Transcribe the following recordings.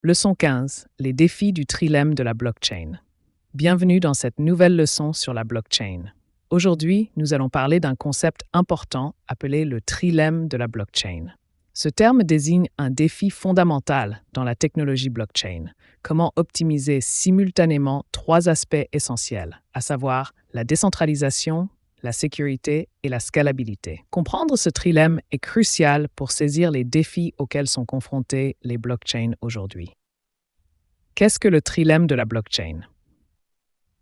Leçon 15. Les défis du trilemme de la blockchain. Bienvenue dans cette nouvelle leçon sur la blockchain. Aujourd'hui, nous allons parler d'un concept important appelé le trilemme de la blockchain. Ce terme désigne un défi fondamental dans la technologie blockchain. Comment optimiser simultanément trois aspects essentiels, à savoir la décentralisation, la sécurité et la scalabilité. Comprendre ce trilemme est crucial pour saisir les défis auxquels sont confrontés les blockchains aujourd'hui. Qu'est-ce que le trilemme de la blockchain?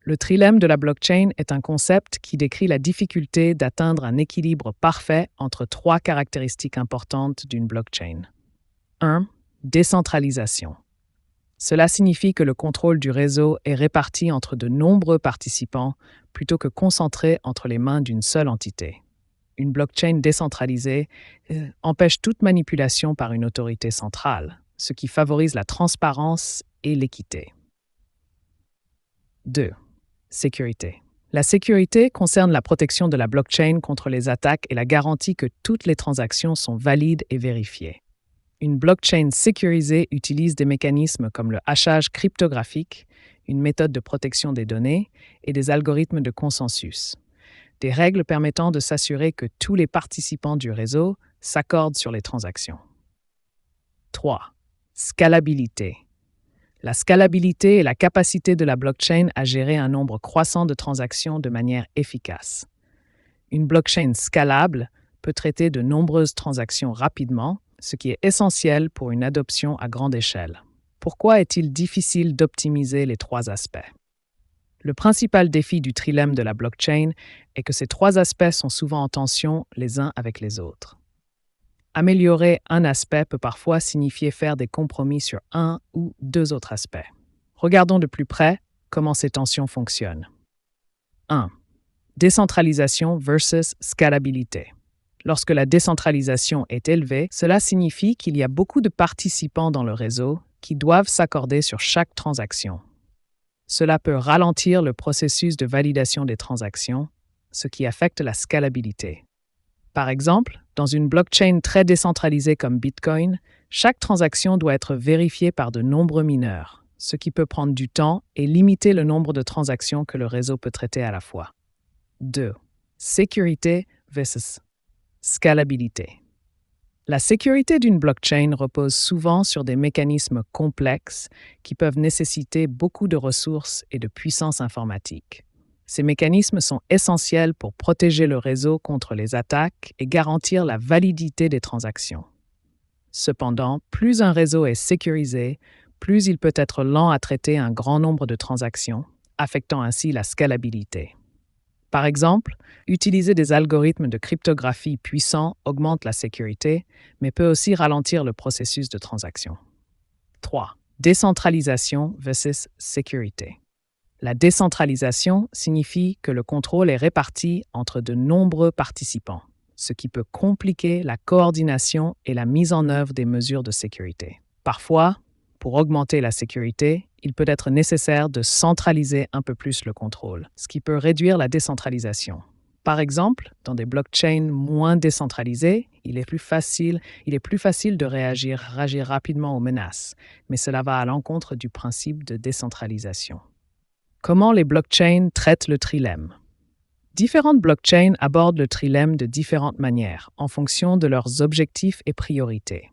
Le trilemme de la blockchain est un concept qui décrit la difficulté d'atteindre un équilibre parfait entre trois caractéristiques importantes d'une blockchain. 1. Décentralisation. Cela signifie que le contrôle du réseau est réparti entre de nombreux participants plutôt que concentré entre les mains d'une seule entité. Une blockchain décentralisée empêche toute manipulation par une autorité centrale, ce qui favorise la transparence et l'équité. 2. Sécurité. La sécurité concerne la protection de la blockchain contre les attaques et la garantie que toutes les transactions sont valides et vérifiées. Une blockchain sécurisée utilise des mécanismes comme le hachage cryptographique, une méthode de protection des données et des algorithmes de consensus. Des règles permettant de s'assurer que tous les participants du réseau s'accordent sur les transactions. 3. Scalabilité. La scalabilité est la capacité de la blockchain à gérer un nombre croissant de transactions de manière efficace. Une blockchain scalable peut traiter de nombreuses transactions rapidement, ce qui est essentiel pour une adoption à grande échelle. Pourquoi est-il difficile d'optimiser les trois aspects? Le principal défi du trilemme de la blockchain est que ces trois aspects sont souvent en tension les uns avec les autres. Améliorer un aspect peut parfois signifier faire des compromis sur un ou deux autres aspects. Regardons de plus près comment ces tensions fonctionnent. 1. Décentralisation versus scalabilité. Lorsque la décentralisation est élevée, cela signifie qu'il y a beaucoup de participants dans le réseau qui doivent s'accorder sur chaque transaction. Cela peut ralentir le processus de validation des transactions, ce qui affecte la scalabilité. Par exemple, dans une blockchain très décentralisée comme Bitcoin, chaque transaction doit être vérifiée par de nombreux mineurs, ce qui peut prendre du temps et limiter le nombre de transactions que le réseau peut traiter à la fois. 2. Sécurité versus scalabilité. La sécurité d'une blockchain repose souvent sur des mécanismes complexes qui peuvent nécessiter beaucoup de ressources et de puissance informatique. Ces mécanismes sont essentiels pour protéger le réseau contre les attaques et garantir la validité des transactions. Cependant, plus un réseau est sécurisé, plus il peut être lent à traiter un grand nombre de transactions, affectant ainsi la scalabilité. Par exemple, utiliser des algorithmes de cryptographie puissants augmente la sécurité, mais peut aussi ralentir le processus de transaction. 3. Décentralisation versus sécurité. La décentralisation signifie que le contrôle est réparti entre de nombreux participants, ce qui peut compliquer la coordination et la mise en œuvre des mesures de sécurité. Parfois, pour augmenter la sécurité, il peut être nécessaire de centraliser un peu plus le contrôle, ce qui peut réduire la décentralisation. Par exemple, dans des blockchains moins décentralisées, il est plus facile de réagir rapidement aux menaces, mais cela va à l'encontre du principe de décentralisation. Comment les blockchains traitent le trilemme? Différentes blockchains abordent le trilemme de différentes manières, en fonction de leurs objectifs et priorités.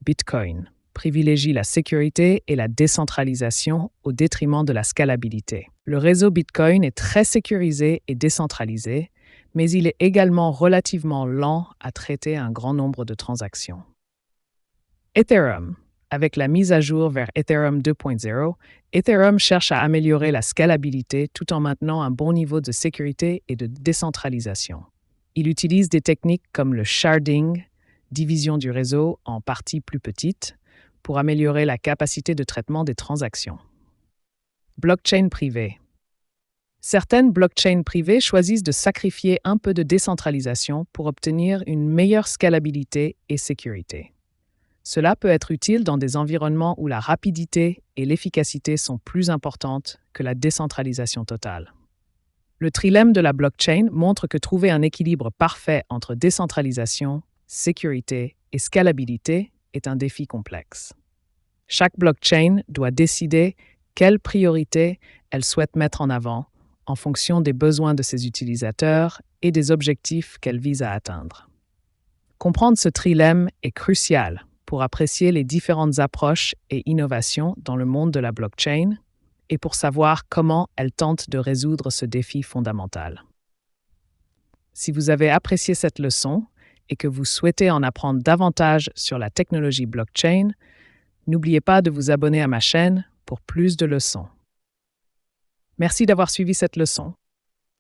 Bitcoin privilégie la sécurité et la décentralisation au détriment de la scalabilité. Le réseau Bitcoin est très sécurisé et décentralisé, mais il est également relativement lent à traiter un grand nombre de transactions. Ethereum. Avec la mise à jour vers Ethereum 2.0, Ethereum cherche à améliorer la scalabilité tout en maintenant un bon niveau de sécurité et de décentralisation. Il utilise des techniques comme le sharding, division du réseau en parties plus petites, pour améliorer la capacité de traitement des transactions. Blockchain privée. Certaines blockchains privées choisissent de sacrifier un peu de décentralisation pour obtenir une meilleure scalabilité et sécurité. Cela peut être utile dans des environnements où la rapidité et l'efficacité sont plus importantes que la décentralisation totale. Le trilemme de la blockchain montre que trouver un équilibre parfait entre décentralisation, sécurité et scalabilité est un défi complexe. Chaque blockchain doit décider quelles priorités elle souhaite mettre en avant en fonction des besoins de ses utilisateurs et des objectifs qu'elle vise à atteindre. Comprendre ce trilemme est crucial pour apprécier les différentes approches et innovations dans le monde de la blockchain et pour savoir comment elle tente de résoudre ce défi fondamental. Si vous avez apprécié cette leçon et que vous souhaitez en apprendre davantage sur la technologie blockchain, n'oubliez pas de vous abonner à ma chaîne pour plus de leçons. Merci d'avoir suivi cette leçon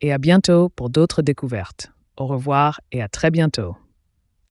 et à bientôt pour d'autres découvertes. Au revoir et à très bientôt.